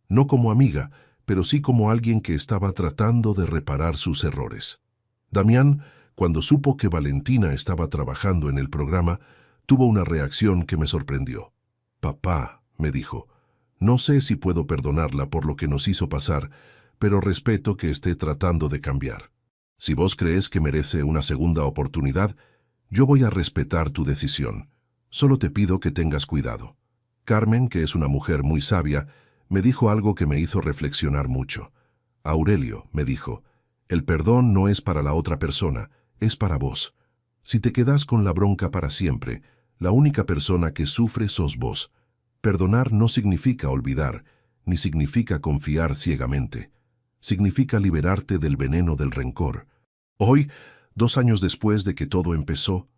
Speaker 1: no como amiga, pero sí como alguien que estaba tratando de reparar sus errores. Damián, cuando supo que Valentina estaba trabajando en el programa, tuvo una reacción que me sorprendió. «Papá», me dijo, «no sé si puedo perdonarla por lo que nos hizo pasar, pero respeto que esté tratando de cambiar. Si vos crees que merece una segunda oportunidad, yo voy a respetar tu decisión. Solo te pido que tengas cuidado». Carmen, que es una mujer muy sabia, me dijo algo que me hizo reflexionar mucho. Aurelio, me dijo, el perdón no es para la otra persona, es para vos. Si te quedás con la bronca para siempre, la única persona que sufre sos vos. Perdonar no significa olvidar, ni significa confiar ciegamente. Significa liberarte del veneno del rencor. Hoy, 2 años después de que todo empezó,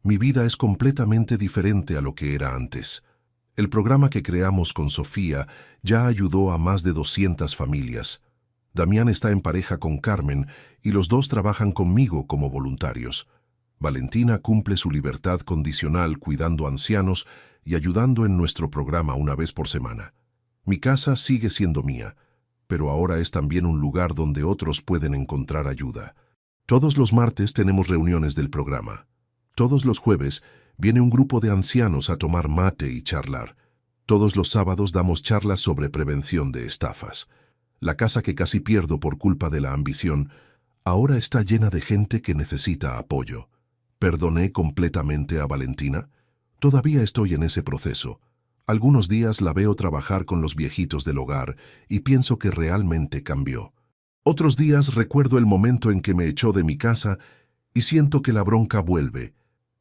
Speaker 1: mi vida es completamente diferente a lo que era antes. El programa que creamos con Sofía ya ayudó a más de 200 familias. Damián está en pareja con Carmen y los dos trabajan conmigo como voluntarios. Valentina cumple su libertad condicional cuidando ancianos y ayudando en nuestro programa una vez por semana. Mi casa sigue siendo mía, pero ahora es también un lugar donde otros pueden encontrar ayuda. Todos los martes tenemos reuniones del programa. Todos los jueves viene un grupo de ancianos a tomar mate y charlar. Todos los sábados damos charlas sobre prevención de estafas. La casa que casi pierdo por culpa de la ambición, ahora está llena de gente que necesita apoyo. ¿Perdoné completamente a Valentina? Todavía estoy en ese proceso. Algunos días la veo trabajar con los viejitos del hogar y pienso que realmente cambió. Otros días recuerdo el momento en que me echó de mi casa y siento que la bronca vuelve,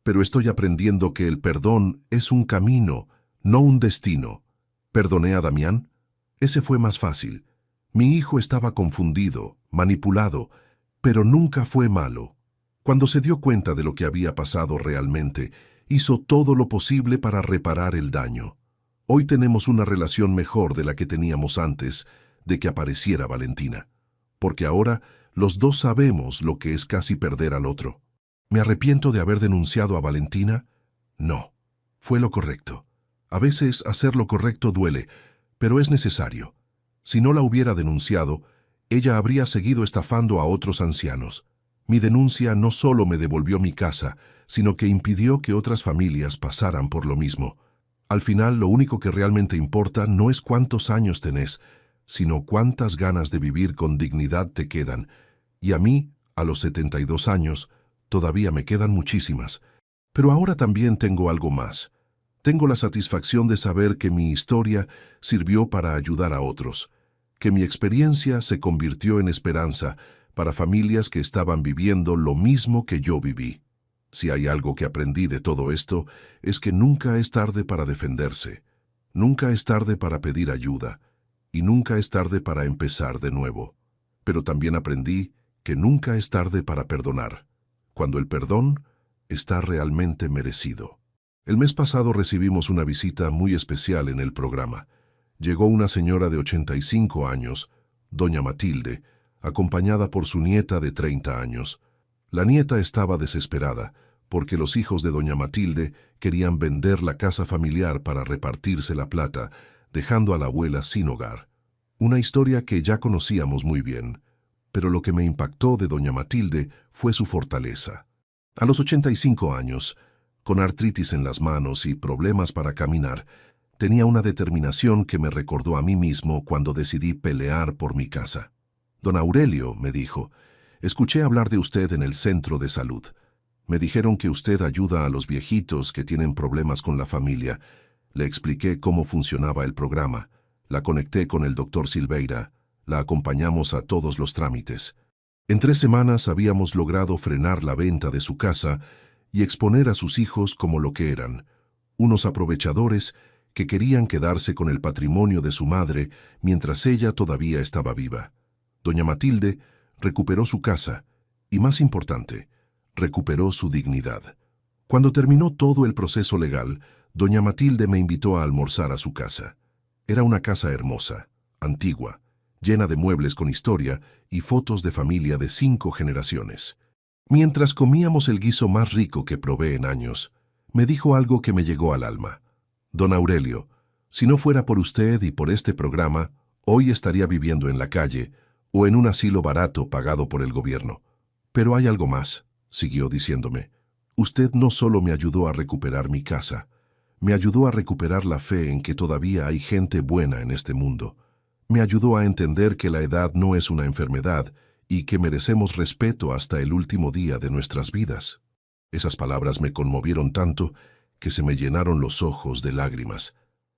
Speaker 1: pero estoy aprendiendo que el perdón es un camino, no un destino. ¿Perdoné a Damián? Ese fue más fácil. Mi hijo estaba confundido, manipulado, pero nunca fue malo. Cuando se dio cuenta de lo que había pasado realmente, hizo todo lo posible para reparar el daño. Hoy tenemos una relación mejor de la que teníamos antes de que apareciera Valentina, porque ahora los dos sabemos lo que es casi perder al otro. ¿Me arrepiento de haber denunciado a Valentina? No, fue lo correcto. A veces hacer lo correcto duele, pero es necesario. Si no la hubiera denunciado, ella habría seguido estafando a otros ancianos. Mi denuncia no solo me devolvió mi casa, sino que impidió que otras familias pasaran por lo mismo. Al final, lo único que realmente importa no es cuántos años tenés, sino cuántas ganas de vivir con dignidad te quedan. Y a mí, a los 72 años, todavía me quedan muchísimas. Pero ahora también tengo algo más. Tengo la satisfacción de saber que mi historia sirvió para ayudar a otros, que mi experiencia se convirtió en esperanza para familias que estaban viviendo lo mismo que yo viví. Si hay algo que aprendí de todo esto, es que nunca es tarde para defenderse, nunca es tarde para pedir ayuda, y nunca es tarde para empezar de nuevo. Pero también aprendí que nunca es tarde para perdonar, cuando el perdón está realmente merecido. El mes pasado recibimos una visita muy especial en el programa. Llegó una señora de 85 años, doña Matilde, acompañada por su nieta de 30 años. La nieta estaba desesperada, porque los hijos de doña Matilde querían vender la casa familiar para repartirse la plata, dejando a la abuela sin hogar. Una historia que ya conocíamos muy bien, pero lo que me impactó de doña Matilde fue su fortaleza. A los 85 años, con artritis en las manos y problemas para caminar, tenía una determinación que me recordó a mí mismo cuando decidí pelear por mi casa. Don Aurelio, me dijo, escuché hablar de usted en el centro de salud. Me dijeron que usted ayuda a los viejitos que tienen problemas con la familia. Le expliqué cómo funcionaba el programa. La conecté con el doctor Silveira. La acompañamos a todos los trámites. En 3 semanas habíamos logrado frenar la venta de su casa y exponer a sus hijos como lo que eran, unos aprovechadores que querían quedarse con el patrimonio de su madre mientras ella todavía estaba viva. Doña Matilde recuperó su casa y, más importante, recuperó su dignidad. Cuando terminó todo el proceso legal, doña Matilde me invitó a almorzar a su casa. Era una casa hermosa, antigua, llena de muebles con historia y fotos de familia de 5 generaciones. Mientras comíamos el guiso más rico que probé en años, me dijo algo que me llegó al alma. Don Aurelio, si no fuera por usted y por este programa, hoy estaría viviendo en la calle o en un asilo barato pagado por el gobierno. Pero hay algo más, siguió diciéndome. Usted no solo me ayudó a recuperar mi casa, me ayudó a recuperar la fe en que todavía hay gente buena en este mundo. Me ayudó a entender que la edad no es una enfermedad y que merecemos respeto hasta el último día de nuestras vidas. Esas palabras me conmovieron tanto que se me llenaron los ojos de lágrimas.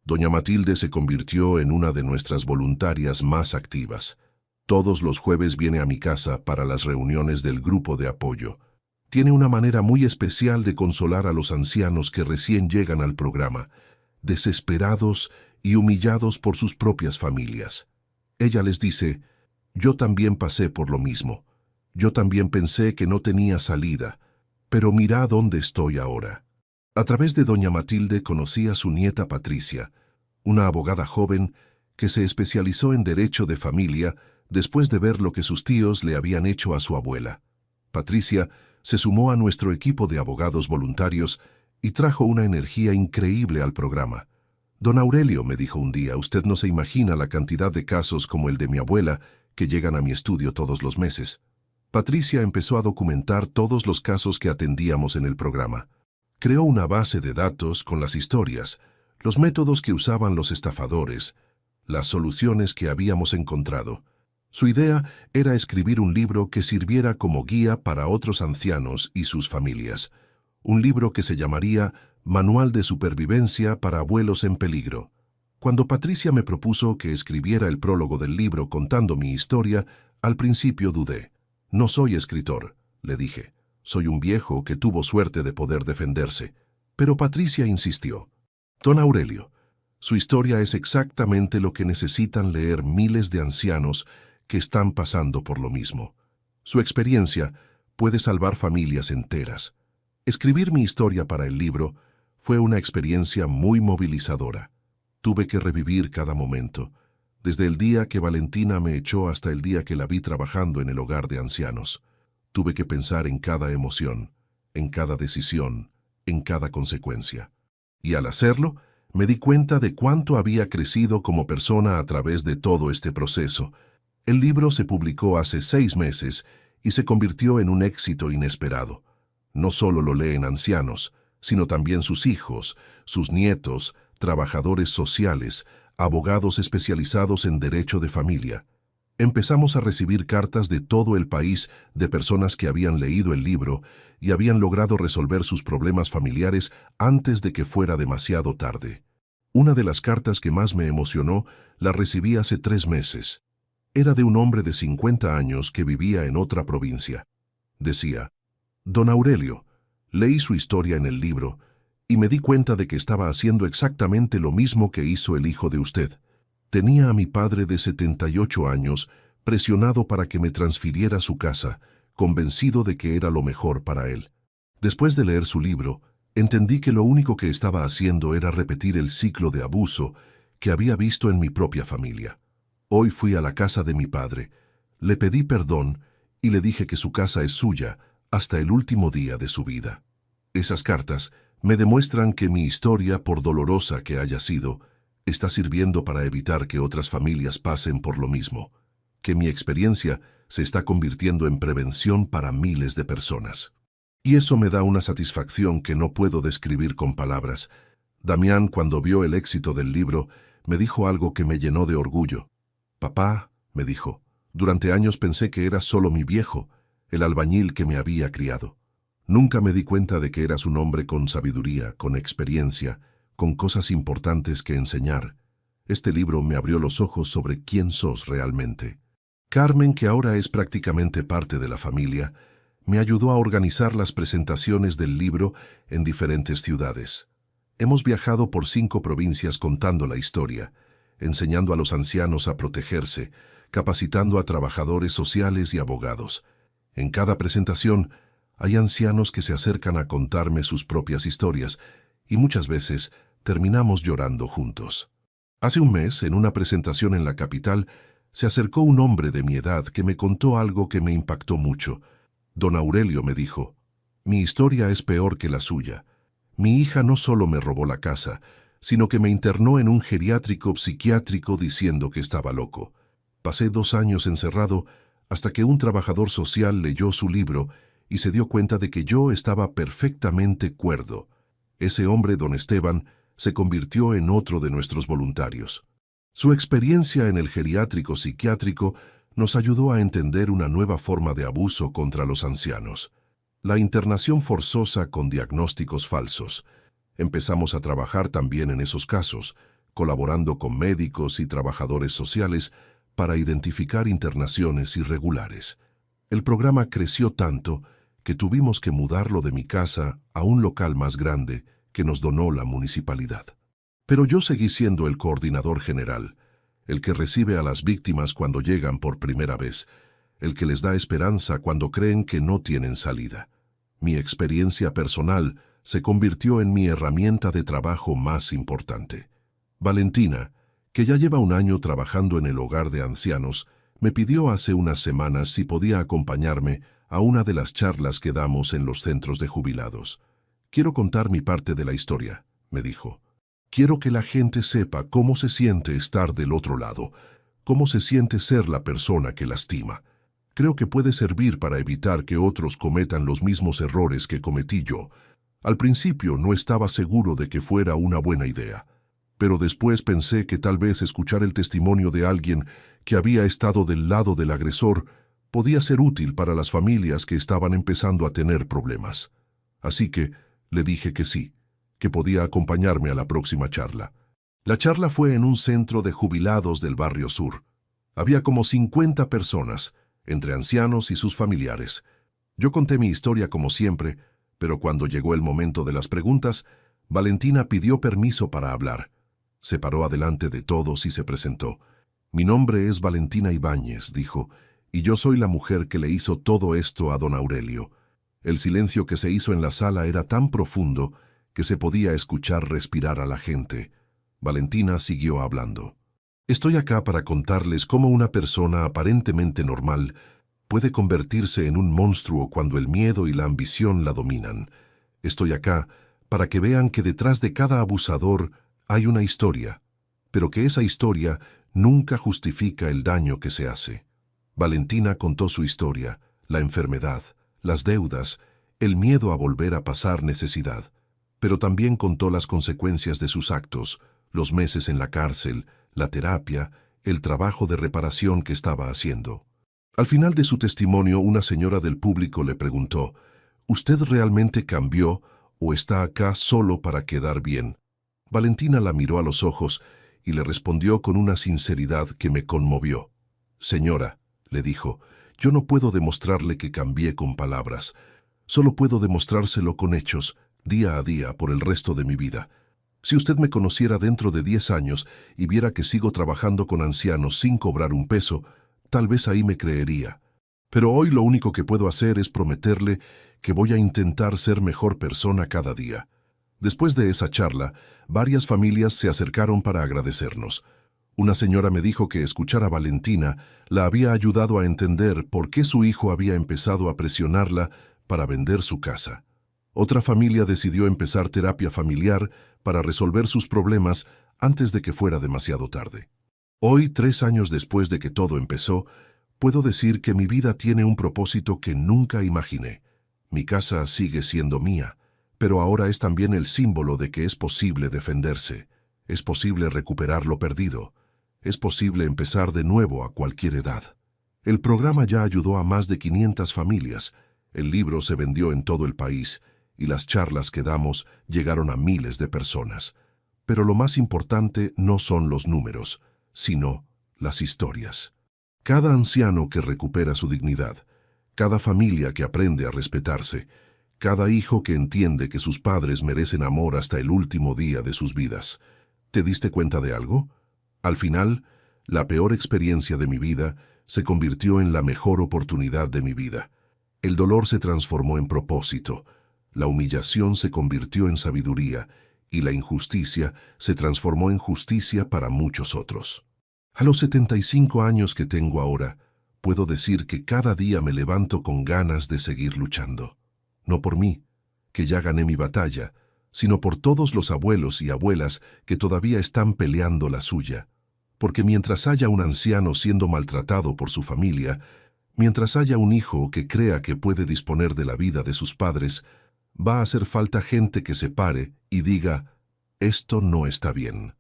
Speaker 1: Doña Matilde se convirtió en una de nuestras voluntarias más activas. Todos los jueves viene a mi casa para las reuniones del grupo de apoyo. Tiene una manera muy especial de consolar a los ancianos que recién llegan al programa, desesperados y humillados por sus propias familias. Ella les dice: yo también pasé por lo mismo. Yo también pensé que no tenía salida, pero mirá dónde estoy ahora. A través de doña Matilde conocí a su nieta Patricia, una abogada joven que se especializó en derecho de familia después de ver lo que sus tíos le habían hecho a su abuela. Patricia se sumó a nuestro equipo de abogados voluntarios y trajo una energía increíble al programa. Don Aurelio, me dijo un día, usted no se imagina la cantidad de casos como el de mi abuela que llegan a mi estudio todos los meses. Patricia empezó a documentar todos los casos que atendíamos en el programa. Creó una base de datos con las historias, los métodos que usaban los estafadores, las soluciones que habíamos encontrado. Su idea era escribir un libro que sirviera como guía para otros ancianos y sus familias. Un libro que se llamaría Manual de Supervivencia para Abuelos en Peligro. Cuando Patricia me propuso que escribiera el prólogo del libro contando mi historia, al principio dudé. No soy escritor, le dije. Soy un viejo que tuvo suerte de poder defenderse. Pero Patricia insistió. Don Aurelio, su historia es exactamente lo que necesitan leer miles de ancianos que están pasando por lo mismo. Su experiencia puede salvar familias enteras. Escribir mi historia para el libro fue una experiencia muy movilizadora. Tuve que revivir cada momento, desde el día que Valentina me echó hasta el día que la vi trabajando en el hogar de ancianos. Tuve que pensar en cada emoción, en cada decisión, en cada consecuencia. Y al hacerlo, me di cuenta de cuánto había crecido como persona a través de todo este proceso. El libro se publicó hace 6 meses y se convirtió en un éxito inesperado. No solo lo leen ancianos, sino también sus hijos, sus nietos, trabajadores sociales, abogados especializados en derecho de familia. Empezamos a recibir cartas de todo el país de personas que habían leído el libro y habían logrado resolver sus problemas familiares antes de que fuera demasiado tarde. Una de las cartas que más me emocionó la recibí hace 3 meses. Era de un hombre de 50 años que vivía en otra provincia. Decía: Don Aurelio, leí su historia en el libro y me di cuenta de que estaba haciendo exactamente lo mismo que hizo el hijo de usted. Tenía a mi padre de 78 años presionado para que me transfiriera a su casa, convencido de que era lo mejor para él. Después de leer su libro, entendí que lo único que estaba haciendo era repetir el ciclo de abuso que había visto en mi propia familia. Hoy fui a la casa de mi padre, le pedí perdón y le dije que su casa es suya hasta el último día de su vida. Esas cartas me demuestran que mi historia, por dolorosa que haya sido, está sirviendo para evitar que otras familias pasen por lo mismo, que mi experiencia se está convirtiendo en prevención para miles de personas. Y eso me da una satisfacción que no puedo describir con palabras. Damián, cuando vio el éxito del libro, me dijo algo que me llenó de orgullo. Papá, me dijo, durante años pensé que eras solo mi viejo, el albañil que me había criado. Nunca me di cuenta de que eras un hombre con sabiduría, con experiencia, con cosas importantes que enseñar. Este libro me abrió los ojos sobre quién sos realmente. Carmen, que ahora es prácticamente parte de la familia, me ayudó a organizar las presentaciones del libro en diferentes ciudades. Hemos viajado por 5 provincias contando la historia, enseñando a los ancianos a protegerse, capacitando a trabajadores sociales y abogados. En cada presentación hay ancianos que se acercan a contarme sus propias historias y muchas veces terminamos llorando juntos. Hace un mes, en una presentación en la capital, se acercó un hombre de mi edad que me contó algo que me impactó mucho. Don Aurelio, me dijo, mi historia es peor que la suya. Mi hija no solo me robó la casa, sino que me internó en un geriátrico psiquiátrico diciendo que estaba loco. Pasé 2 años encerrado hasta que un trabajador social leyó su libro y se dio cuenta de que yo estaba perfectamente cuerdo. Ese hombre, don Esteban, se convirtió en otro de nuestros voluntarios. Su experiencia en el geriátrico psiquiátrico nos ayudó a entender una nueva forma de abuso contra los ancianos: la internación forzosa con diagnósticos falsos. Empezamos a trabajar también en esos casos, colaborando con médicos y trabajadores sociales para identificar internaciones irregulares. El programa creció tanto que tuvimos que mudarlo de mi casa a un local más grande que nos donó la municipalidad. Pero yo seguí siendo el coordinador general, el que recibe a las víctimas cuando llegan por primera vez, el que les da esperanza cuando creen que no tienen salida. Mi experiencia personal se convirtió en mi herramienta de trabajo más importante. Valentina, que ya lleva un año trabajando en el hogar de ancianos, me pidió hace unas semanas si podía acompañarme a una de las charlas que damos en los centros de jubilados. «Quiero contar mi parte de la historia», me dijo. «Quiero que la gente sepa cómo se siente estar del otro lado, cómo se siente ser la persona que lastima. Creo que puede servir para evitar que otros cometan los mismos errores que cometí yo. Al principio no estaba seguro de que fuera una buena idea, pero después pensé que tal vez escuchar el testimonio de alguien que había estado del lado del agresor podía ser útil para las familias que estaban empezando a tener problemas. Así que le dije que sí, que podía acompañarme a la próxima charla. La charla fue en un centro de jubilados del barrio sur. Había como 50 personas, entre ancianos y sus familiares. Yo conté mi historia como siempre, pero cuando llegó el momento de las preguntas, Valentina pidió permiso para hablar. Se paró adelante de todos y se presentó. «Mi nombre es Valentina Ibáñez», dijo, «y yo soy la mujer que le hizo todo esto a don Aurelio». El silencio que se hizo en la sala era tan profundo que se podía escuchar respirar a la gente. Valentina siguió hablando. «Estoy acá para contarles cómo una persona aparentemente normal puede convertirse en un monstruo cuando el miedo y la ambición la dominan. Estoy acá para que vean que detrás de cada abusador hay una historia, pero que esa historia nunca justifica el daño que se hace». Valentina contó su historia, la enfermedad, las deudas, el miedo a volver a pasar necesidad, pero también contó las consecuencias de sus actos, los meses en la cárcel, la terapia, el trabajo de reparación que estaba haciendo. Al final de su testimonio, una señora del público le preguntó, «¿Usted realmente cambió o está acá solo para quedar bien?». Valentina la miró a los ojos y le respondió con una sinceridad que me conmovió. «Señora», le dijo, «yo no puedo demostrarle que cambié con palabras. Solo puedo demostrárselo con hechos, día a día, por el resto de mi vida. Si usted me conociera dentro de 10 años y viera que sigo trabajando con ancianos sin cobrar un peso, tal vez ahí me creería. Pero hoy lo único que puedo hacer es prometerle que voy a intentar ser mejor persona cada día». Después de esa charla, varias familias se acercaron para agradecernos. Una señora me dijo que escuchar a Valentina la había ayudado a entender por qué su hijo había empezado a presionarla para vender su casa. Otra familia decidió empezar terapia familiar para resolver sus problemas antes de que fuera demasiado tarde. Hoy, 3 años después de que todo empezó, puedo decir que mi vida tiene un propósito que nunca imaginé. Mi casa sigue siendo mía, pero ahora es también el símbolo de que es posible defenderse, es posible recuperar lo perdido, es posible empezar de nuevo a cualquier edad. El programa ya ayudó a más de 500 familias, el libro se vendió en todo el país y las charlas que damos llegaron a miles de personas. Pero lo más importante no son los números, sino las historias. Cada anciano que recupera su dignidad, cada familia que aprende a respetarse, cada hijo que entiende que sus padres merecen amor hasta el último día de sus vidas. ¿Te diste cuenta de algo? Al final, la peor experiencia de mi vida se convirtió en la mejor oportunidad de mi vida. El dolor se transformó en propósito, la humillación se convirtió en sabiduría y la injusticia se transformó en justicia para muchos otros. A los 75 años que tengo ahora, puedo decir que cada día me levanto con ganas de seguir luchando. No por mí, que ya gané mi batalla, sino por todos los abuelos y abuelas que todavía están peleando la suya. Porque mientras haya un anciano siendo maltratado por su familia, mientras haya un hijo que crea que puede disponer de la vida de sus padres, va a hacer falta gente que se pare y diga, esto no está bien.